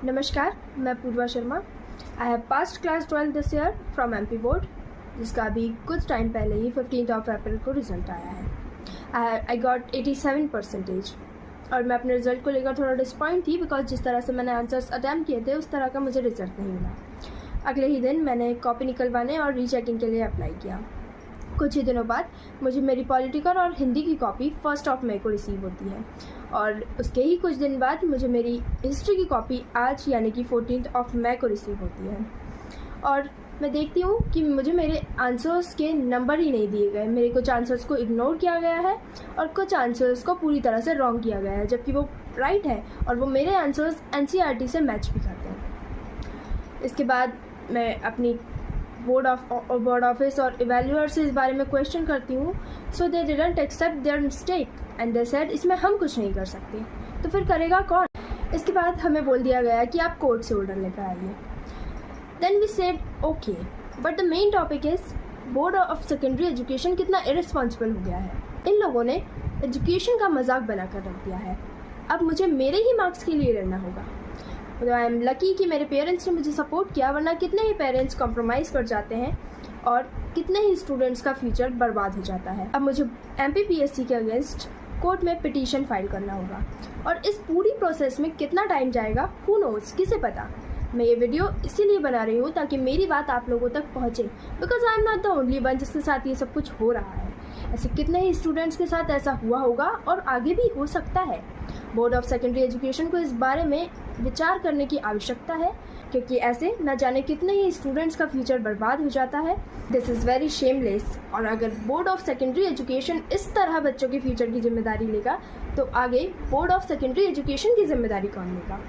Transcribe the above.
नमस्कार, मैं Purva Sharma. I have passed class 12 this year from MP board, जिसका अभी कुछ टाइम पहले ही 15 अप्रैल को रिज़ल्ट आया है। आई गॉट 87% और मैं अपने रिज़ल्ट को लेकर थोड़ा डिसपॉइंट थी बिकॉज जिस तरह से मैंने आंसर्स अटैम्प्ट किए थे उस तरह का मुझे रिज़ल्ट नहीं मिला। अगले ही दिन मैंने कॉपी निकलवाने और रीचेकिंग के लिए अप्लाई किया। कुछ ही दिनों बाद मुझे मेरी पॉलिटिकल और हिंदी की कॉपी 1 मई को रिसीव होती है और उसके ही कुछ दिन बाद मुझे मेरी हिस्ट्री की कॉपी आज यानी कि 14 मई को रिसीव होती है। और मैं देखती हूँ कि मुझे मेरे आंसर्स के नंबर ही नहीं दिए गए। मेरे कुछ आंसर्स को इग्नोर किया गया है और कुछ आंसर्स को पूरी तरह से रॉन्ग किया गया है, जबकि वो राइट है और वो मेरे आंसर्स एनसीईआरटी से मैच भी करते हैं। इसके बाद मैं अपनी बोर्ड ऑफिस और इवैल्यूअर से इस बारे में क्वेश्चन करती हूँ। So they didn't accept their mistake and they said इसमें हम कुछ नहीं कर सकते। तो फिर करेगा कौन? इसके बाद हमें बोल दिया गया कि आप कोर्ट से ऑर्डर लेकर आइए। Then we said okay, but the main topic is board of secondary education कितना इररिस्पॉन्सिबल हो गया है। इन लोगों ने एजुकेशन का मजाक बनाकर रख दिया है। अब मुझे मेरे ही मार्क्स के लिए लड़ना होगा। मतलब आई एम लकी कि मेरे पेरेंट्स ने मुझे सपोर्ट किया, वरना कितने ही पेरेंट्स कॉम्प्रोमाइज़ कर जाते हैं और कितने ही स्टूडेंट्स का फ्यूचर बर्बाद हो जाता है। अब मुझे एमपीपीएससी के अगेंस्ट कोर्ट में पिटीशन फाइल करना होगा और इस पूरी प्रोसेस में कितना टाइम जाएगा हु नोज़, किसे पता। मैं ये वीडियो इसीलिए बना रही हूँ ताकि मेरी बात आप लोगों तक पहुँचे, because I am not the only one जिसके साथ ये सब कुछ हो रहा है। ऐसे कितने ही स्टूडेंट्स के साथ ऐसा हुआ होगा और आगे भी हो सकता है। बोर्ड ऑफ सेकेंडरी एजुकेशन को इस बारे में विचार करने की आवश्यकता है, क्योंकि ऐसे न जाने कितने ही स्टूडेंट्स का फ्यूचर बर्बाद हो जाता है। This is very shameless. और अगर बोर्ड ऑफ सेकेंडरी एजुकेशन इस तरह बच्चों के फ्यूचर की जिम्मेदारी लेगा तो आगे बोर्ड ऑफ सेकेंडरी एजुकेशन की जिम्मेदारी कौन लेगा?